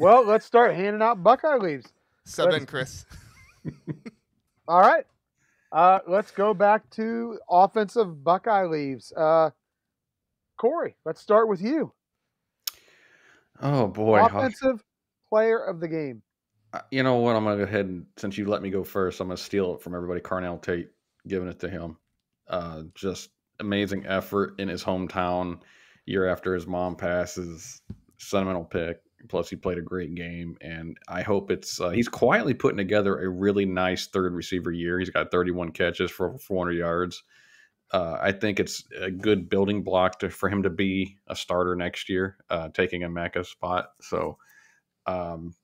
Well, let's start handing out Buckeye Leaves. Sub in, Chris. All right. Let's go back to offensive Buckeye Leaves. Corey, let's start with you. Oh boy, Offensive player of the game. you know what? I'm gonna go ahead and since you let me go first, I'm gonna steal it from everybody. Carnell Tate, giving it to him. Just amazing effort in his hometown year after his mom passes. Sentimental pick. Plus, he played a great game, and I hope it's he's quietly putting together a really nice third receiver year. He's got 31 catches for over 400 yards. I think it's a good building block for him to be a starter next year, taking a Mecca spot. So I'm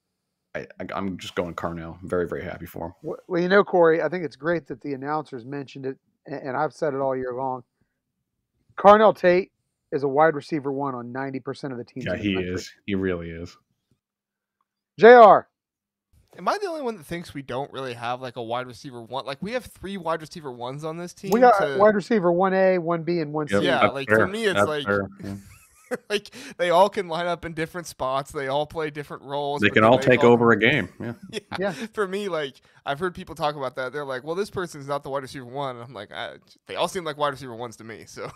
just going Carnell. I'm very, very happy for him. Well, you know, Corey, I think it's great that the announcers mentioned it, and I've said it all year long. Carnell Tate is a wide receiver one on 90% of the teams. Yeah, he is. He really is. JR. Am I the only one that thinks we don't really have like a wide receiver one? Like we have 3 wide receiver ones on this team. We got wide receiver 1A, 1B, and 1C. Yep, Yeah, like fair. for me, it's That's like fair. Yeah. like they all can line up in different spots. They all play different roles. They but can then all take over a game. Yeah. Yeah. For me, like I've heard people talk about that. They're like, "Well, this person's not the wide receiver one." And I'm like, they all seem like wide receiver ones to me. So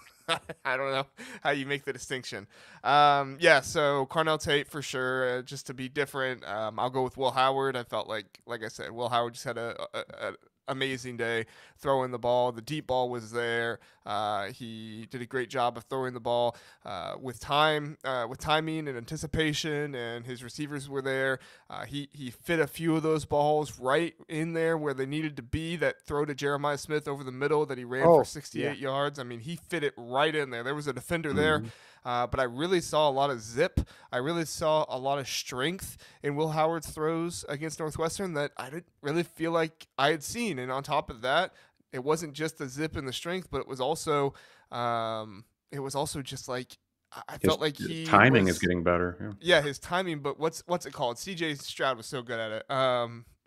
I don't know how you make the distinction. Yeah. So Carnell Tate for sure. Just to be different, I'll go with Will Howard. I felt like I said, Will Howard just had a amazing day throwing the ball. The deep ball was there. He did a great job of throwing the ball with timing and anticipation, and his receivers were there. He fit a few of those balls right in there where they needed to be. That throw to Jeremiah Smith over the middle that he ran for 68 yards. I mean, he fit it right in there. There was a defender there. But I really saw a lot of zip. I really saw a lot of strength in Will Howard's throws against Northwestern that I didn't really feel like I had seen. And on top of that, it wasn't just the zip and the strength, but it was also just like I felt like his timing is getting better. Yeah, his timing. But what's it called? CJ Stroud was so good at it.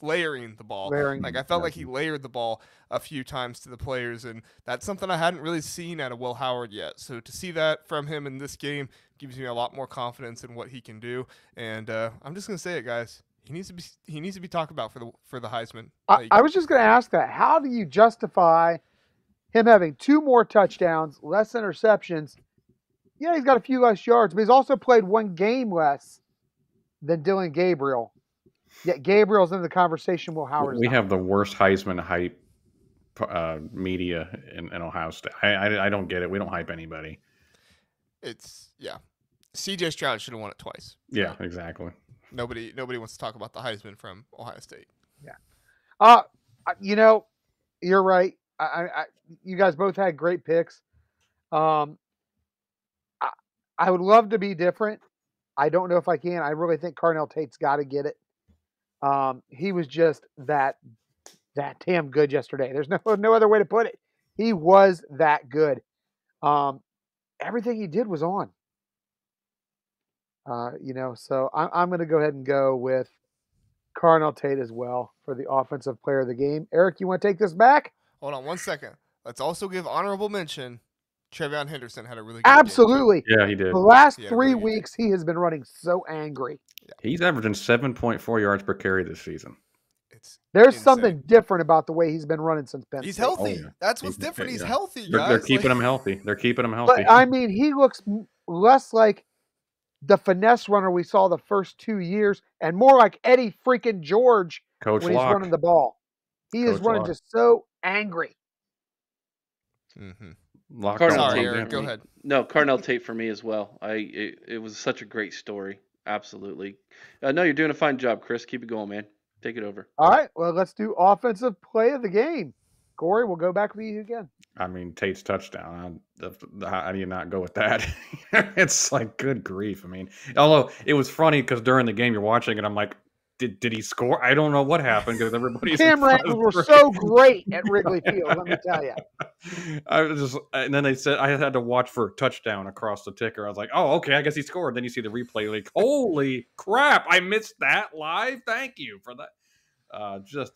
Layering the ball. Like I felt like he layered the ball a few times to the players, and that's something I hadn't really seen out of Will Howard yet. So to see that from him in this game gives me a lot more confidence in what he can do. And I'm just gonna say it, guys. He needs to be talked about for the Heisman. I was just gonna ask that. How do you justify him having 2 more touchdowns, less interceptions? Yeah, he's got a few less yards, but he's also played 1 game less than Dylan Gabriel. Yet Gabriel's in the conversation. Will Howard? We have the worst Heisman hype media in Ohio State. I don't get it. We don't hype anybody. CJ Stroud should have won it twice. Yeah, right? Exactly. Nobody wants to talk about the Heisman from Ohio State. Yeah. You know, you're right. You guys both had great picks. I would love to be different. I don't know if I can. I really think Carnell Tate's got to get it. He was just that damn good yesterday. There's no other way to put it. He was that good. Everything he did was on. So I'm going to go ahead and go with Carnell Tate as well for the offensive player of the game. Eric, you want to take this back? Hold on 1 second. Let's also give honorable mention. Trevion Henderson had a really good Absolutely. game. Yeah, he did. The last 3 weeks, he has been running so angry. Yeah. He's averaging 7.4 yards per carry this season. There's something different about the way he's been running since Penn State. He's healthy. Oh, yeah. That's what's different. He's healthy, guys. They're keeping him healthy. They're keeping him healthy. But, I mean, he looks less like the finesse runner we saw the first 2 years and more like Eddie freaking George when he's running the ball. He is running just so angry. Sorry, go ahead. No, Carnell Tate for me as well. It was such a great story. Absolutely. No, you're doing a fine job, Chris. Keep it going, man. Take it over. All right. Well, let's do offensive play of the game. Corey, we'll go back with you again. I mean, Tate's touchdown. How do you not go with that? It's like, good grief. I mean, although it was funny because during the game you're watching it, I'm like, did he score? I don't know what happened because everybody's camera angles were so great at Wrigley Field. Let me tell you. And then they said I had to watch for a touchdown across the ticker. I was like, oh, okay, I guess he scored. Then you see the replay, like, holy crap, I missed that live. Thank you for that. Just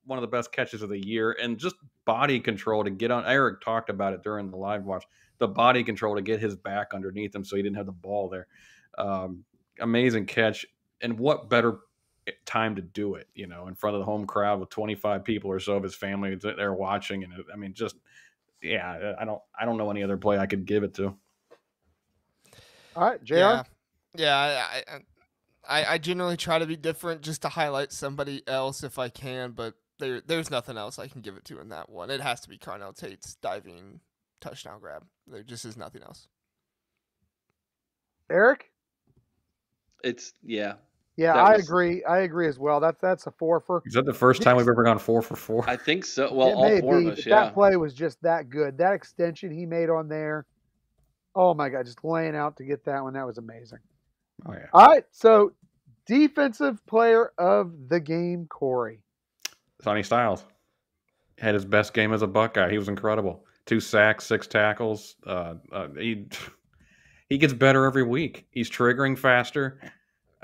one of the best catches of the year, and just body control to get on. Eric talked about it during the live watch. The body control to get his back underneath him so he didn't have the ball there. Amazing catch. and what better time to do it, in front of the home crowd with 25 people or so of his family there watching. And I mean, just, yeah, I don't know any other play I could give it to. All right, JR. Yeah, yeah. I generally try to be different just to highlight somebody else if I can, but there's nothing else I can give it to in that one. It has to be Carnell Tate's diving touchdown grab. There just is nothing else. Eric? Yeah. Yeah, That I was- agree. I agree as well. That's a 4 for. Is that the first time we've ever gone 4 for 4? I think so. Well, It all may four be, of us, but yeah. that play was just that good. That extension he made on there. Oh my God, just laying out to get that one. That was amazing. Oh yeah. All right, so defensive player of the game, Corey. Sonny Styles had his best game as a Buckeye. He was incredible. 2 sacks, 6 tackles. He gets better every week. He's triggering faster.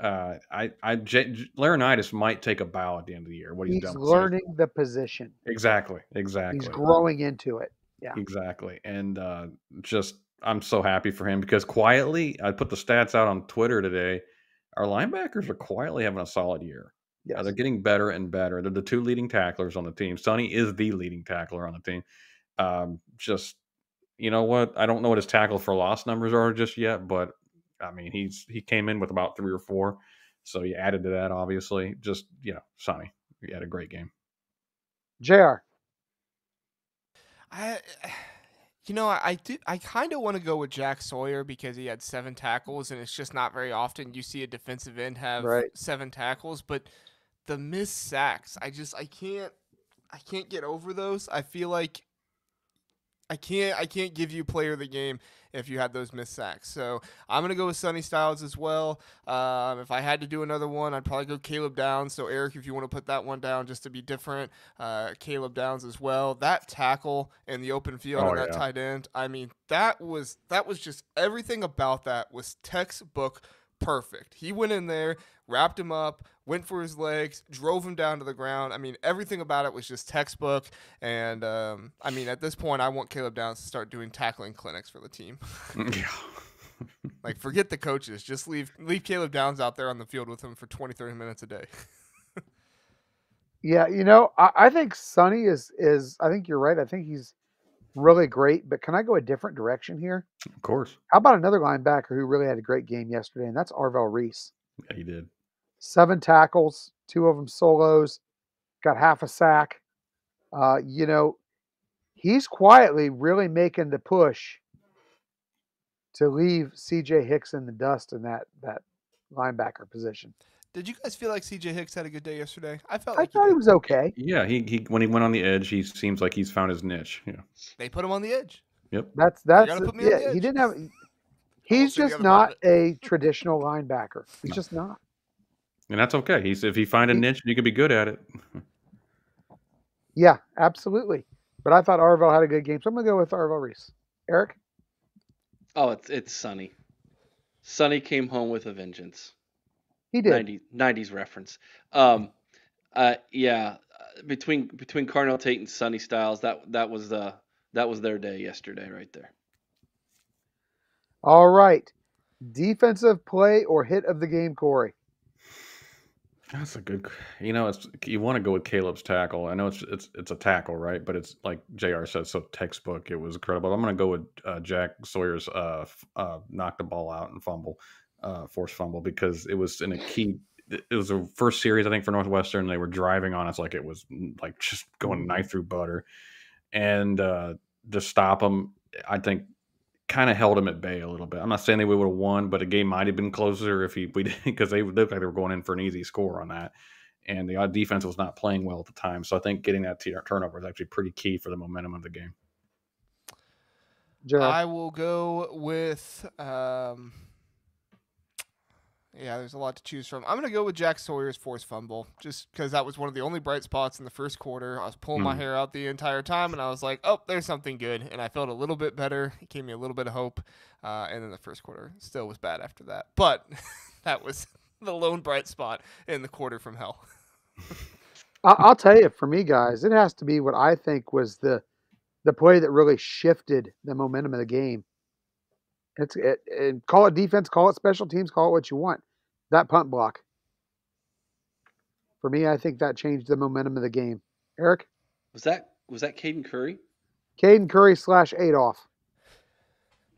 Laurinaitis might take a bow at the end of the year. What he's done. He's learning the position. Exactly. He's growing into it. Yeah. Exactly. And I'm so happy for him because quietly, I put the stats out on Twitter today. Our linebackers are quietly having a solid year. Yes. They're getting better and better. They're the 2 leading tacklers on the team. Sonny is the leading tackler on the team. You know what? I don't know what his tackle for loss numbers are just yet, but I mean, he came in with about 3 or 4. So he added to that, obviously. Just, Sonny, he had a great game. JR. I kind of want to go with Jack Sawyer because he had 7 tackles, and it's just not very often you see a defensive end have 7 tackles. But the missed sacks, I can't get over those. I feel like I can't give you player of the game if you had those missed sacks. So I'm gonna go with Sonny Styles as well. If I had to do another one, I'd probably go Caleb Downs. So Eric, if you want to put that one down just to be different, Caleb Downs as well. That tackle in the open field on that tight end. I mean, that was just everything about that was textbook perfect. He went in there, wrapped him up, went for his legs, drove him down to the ground. I mean, everything about it was just textbook. And, I mean, at this point, I want Caleb Downs to start doing tackling clinics for the team. Yeah. Like, forget the coaches. Just leave Caleb Downs out there on the field with him for 20, 30 minutes a day. Yeah, I think Sonny is I think you're right. I think he's really great. But can I go a different direction here? Of course. How about another linebacker who really had a great game yesterday, and that's Arvell Reese. Yeah, he did. 7 tackles, 2 of them solos, got half a sack. He's quietly really making the push to leave C.J. Hicks in the dust in that linebacker position. Did you guys feel like C.J. Hicks had a good day yesterday? I thought he was okay. Yeah, he when he went on the edge, he seems like he's found his niche. Yeah. They put him on the edge. Yep. That's put me on the edge. He didn't have. He's just not a traditional linebacker. He's just not. And that's okay. If he find a niche, you can be good at it. Yeah, absolutely. But I thought Arvell had a good game, so I'm gonna go with Arvell Reese. Eric? Oh, it's Sonny. Sonny came home with a vengeance. He did. 90s reference. Yeah. Between Carnell Tate and Sonny Styles, that was their day yesterday, right there. All right. Defensive play or hit of the game, Corey? That's a good. You want to go with Caleb's tackle. I know it's a tackle, right? But it's like JR said, so textbook. It was incredible. I'm going to go with Jack Sawyer's knock the ball out and fumble, forced fumble, because it was in a key. It was the first series, I think, for Northwestern. They were driving on us like it was like just going knife through butter, and to stop them, I think, kind of held him at bay a little bit. I'm not saying they would have won, but a game might have been closer if we did, because they looked like they were going in for an easy score on that, and the defense was not playing well at the time. So I think getting that turnover is actually pretty key for the momentum of the game. Gerald? I will go with. Yeah, there's a lot to choose from. I'm going to go with Jack Sawyer's forced fumble, just because that was one of the only bright spots in the first quarter. I was pulling my hair out the entire time, and I was like, oh, there's something good. And I felt a little bit better. It gave me a little bit of hope. And then the first quarter still was bad after that. But that was the lone bright spot in the quarter from hell. I'll tell you, for me, guys, it has to be what I think was the play that really shifted the momentum of the game. Call it defense, call it special teams, call it what you want. That punt block. For me, I think that changed the momentum of the game. Eric? Was that Caden Curry? Caden Curry / Adolph.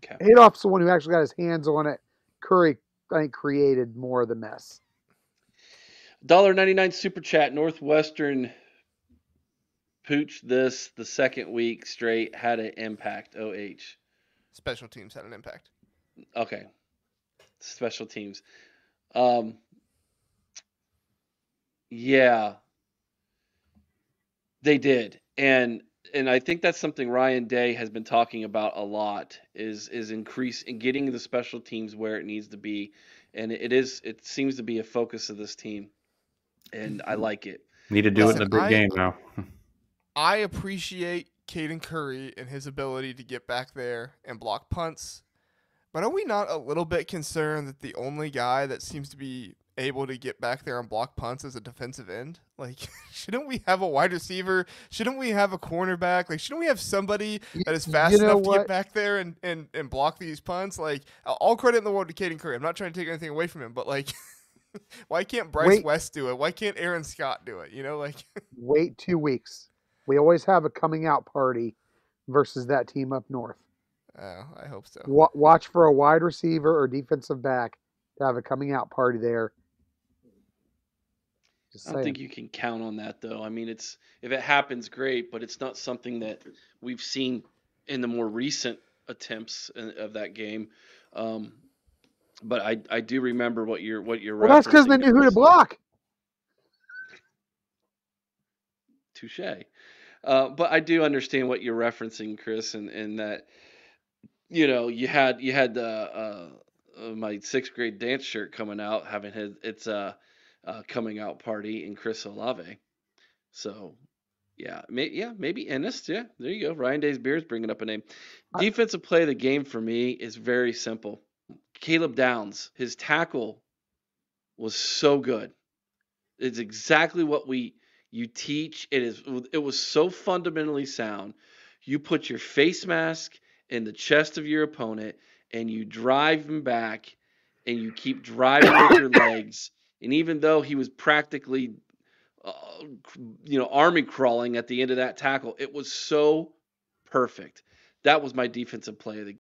Okay. Adolph's the one who actually got his hands on it. Curry, I think, created more of the mess. $1.99 super chat. Northwestern pooch this the second week straight. Had an impact. OH. Special teams had an impact. Okay. Special teams. Yeah, they did. And I think that's something Ryan Day has been talking about a lot is increase in getting the special teams where it needs to be. And it seems to be a focus of this team. And I like it. Need to do it in Listen, a big game now. I appreciate Caden Curry and his ability to get back there and block punts. But are we not a little bit concerned that the only guy that seems to be able to get back there and block punts is a defensive end? Like, shouldn't we have a wide receiver? Shouldn't we have a cornerback? Like, shouldn't we have somebody that is fast You know enough to what? get back there and block these punts? Like, all credit in the world to Caden Curry. I'm not trying to take anything away from him, but, like, why can't Bryce West do it? Why can't Aaron Scott do it? You know, like. Wait 2 weeks. We always have a coming out party versus that team up north. Oh, I hope so. Watch for a wide receiver or defensive back to have a coming out party there. Just I don't saying. think you can count on that though. I mean, if it happens, great, but it's not something that we've seen in the more recent attempts of that game. But I do remember what you're Well, that's because they referencing, knew who to Chris. block. Touche. But I do understand what you're referencing, Chris, and that you had my sixth grade dance shirt coming out, having its coming out party in Chris Olave. So yeah, maybe Ennis. Yeah, there you go. Ryan Day's Beers bringing up a name. Defensive play of the game for me is very simple. Caleb Downs, his tackle was so good. It's exactly what you teach. It was so fundamentally sound. You put your face mask in the chest of your opponent and you drive him back and you keep driving with your legs. And even though he was practically army crawling at the end of that tackle, it was so perfect. That was my defensive play of the